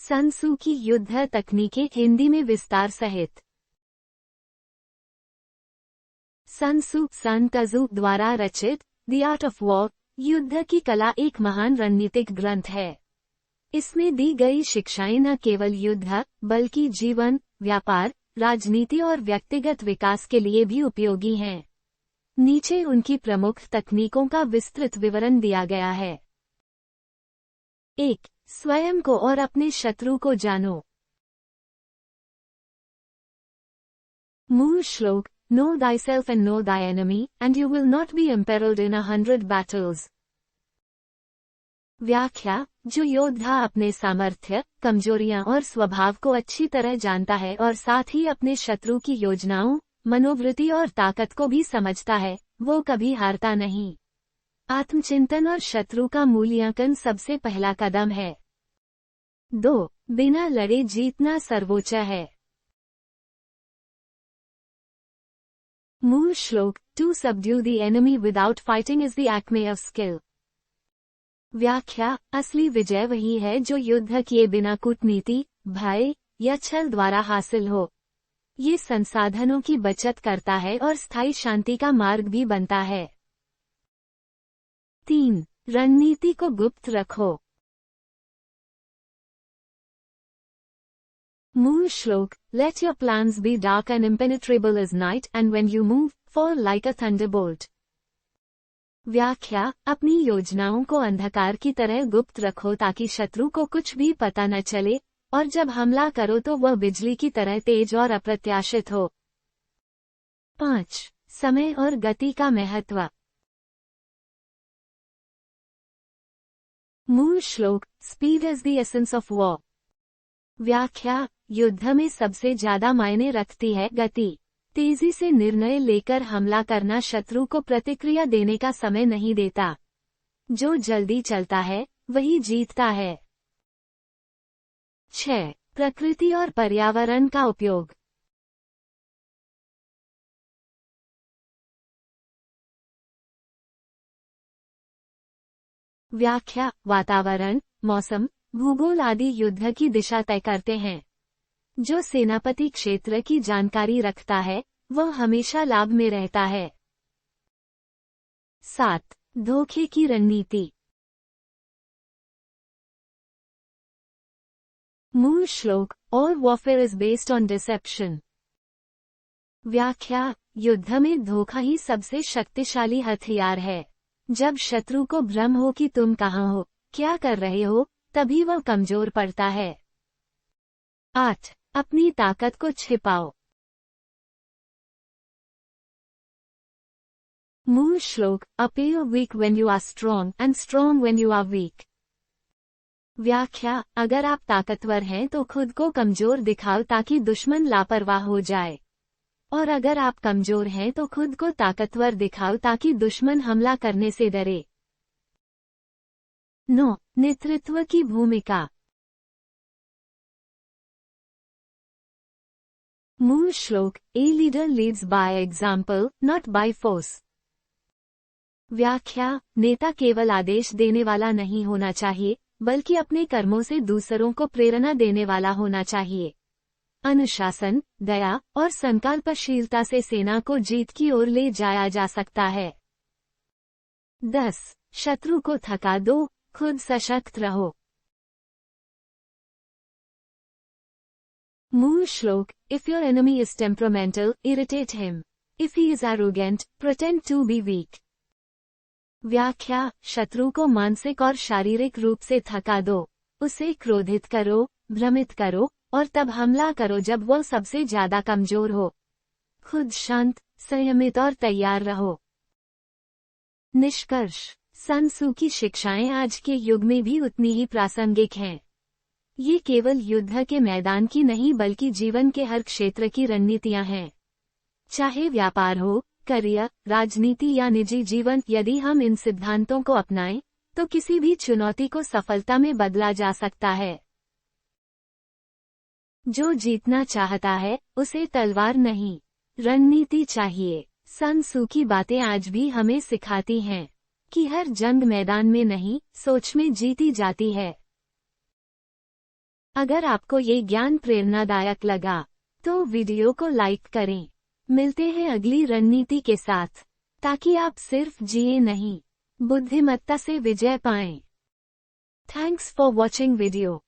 सन Tzu की युद्ध तकनीकें हिंदी में विस्तार सहित। सन त्सू सन त्सू द्वारा रचित द आर्ट ऑफ वॉर युद्ध की कला एक महान रणनीतिक ग्रंथ है। इसमें दी गई शिक्षाएं न केवल युद्ध बल्कि जीवन, व्यापार, राजनीति और व्यक्तिगत विकास के लिए भी उपयोगी हैं। नीचे उनकी प्रमुख तकनीकों का विस्तृत विवरण दिया गया है। 1. स्वयं को और अपने शत्रु को जानो। मूल श्लोक, Know thyself and know thy enemy, and you will not be imperiled in 100 battles. व्याख्या, जो योद्धा अपने सामर्थ्य, कमजोरियां और स्वभाव को अच्छी तरह जानता है और साथ ही अपने शत्रु की योजनाओं, मनोवृत्ति और ताकत को भी समझता है, वो कभी हारता नहीं। आत्मचिंतन और शत्रु का मूल्यांकन सबसे पहला कदम है। 2. बिना लड़े जीतना सर्वोच्च है। मूल श्लोक, To subdue the enemy without fighting is the acme of skill. व्याख्या, असली विजय वही है जो युद्ध किए बिना कूटनीति, भय या छल द्वारा हासिल हो। ये संसाधनों की बचत करता है और स्थायी शांति का मार्ग भी बनता है। 3. रणनीति को गुप्त रखो। मूल श्लोक, Let your plans be dark and impenetrable as night, and when you move, fall like a thunderbolt. व्याख्या, अपनी योजनाओं को अंधकार की तरह गुप्त रखो ताकि शत्रु को कुछ भी पता न चले, और जब हमला करो तो वह बिजली की तरह तेज और अप्रत्याशित हो। 5. समय और गति का महत्व। मूल श्लोक, Speed is the essence of war. व्याख्या, युद्ध में सबसे ज्यादा मायने रखती है गति। तेजी से निर्णय लेकर हमला करना शत्रु को प्रतिक्रिया देने का समय नहीं देता। जो जल्दी चलता है वही जीतता है। 6. प्रकृति और पर्यावरण का उपयोग। व्याख्या, वातावरण, मौसम, भूगोल आदि युद्ध की दिशा तय करते हैं। जो सेनापति क्षेत्र की जानकारी रखता है वह हमेशा लाभ में रहता है। 7. धोखे की रणनीति। मूल श्लोक, All warfare is based on deception. व्याख्या, युद्ध में धोखा ही सबसे शक्तिशाली हथियार है। जब शत्रु को भ्रम हो कि तुम कहाँ हो, क्या कर रहे हो, तभी वह कमजोर पड़ता है। 8. अपनी ताकत को छिपाओ। मूल श्लोक, Appear weak when you are strong and strong when you are weak. व्याख्या, अगर आप ताकतवर हैं तो खुद को कमजोर दिखाओ ताकि दुश्मन लापरवाह हो जाए, और अगर आप कमजोर हैं तो खुद को ताकतवर दिखाओ ताकि दुश्मन हमला करने से डरे। 9. नेतृत्व की भूमिका। मूल श्लोक, A leader leads by example, not by force. व्याख्या, नेता केवल आदेश देने वाला नहीं होना चाहिए, बल्कि अपने कर्मों से दूसरों को प्रेरणा देने वाला होना चाहिए। अनुशासन, दया और संकल्पशीलता से सेना को जीत की ओर ले जाया जा सकता है। 10. शत्रु को थका दो, खुद सशक्त रहो। मूल श्लोक, If your enemy is temperamental, irritate him. If he is arrogant, pretend to be weak. व्याख्या, शत्रु को मानसिक और शारीरिक रूप से थका दो, उसे क्रोधित करो, भ्रमित करो, और तब हमला करो जब वह सबसे ज्यादा कमजोर हो। खुद शांत, संयमित और तैयार रहो। निष्कर्ष, सन त्सू की शिक्षाएं आज के युग में भी उतनी ही प्रासंगिक हैं। ये केवल युद्ध के मैदान की नहीं बल्कि जीवन के हर क्षेत्र की रणनीतियां हैं। चाहे व्यापार हो, करियर, राजनीति या निजी जीवन, यदि हम इन सिद्धांतों को अपनाएं, तो किसी भी चुनौती को सफलता में बदला जा सकता है। जो जीतना चाहता है, उसे तलवार नहीं, रणनीति चाहिए। सन त्सू की बातें आज भी हमें सिखाती हैं कि हर जंग मैदान में नहीं, सोच में जीती जाती है। अगर आपको ये ज्ञान प्रेरणादायक लगा तो वीडियो को लाइक करें। मिलते हैं अगली रणनीति के साथ, ताकि आप सिर्फ जिए नहीं, बुद्धिमत्ता से विजय पाएं। Thanks for watching video.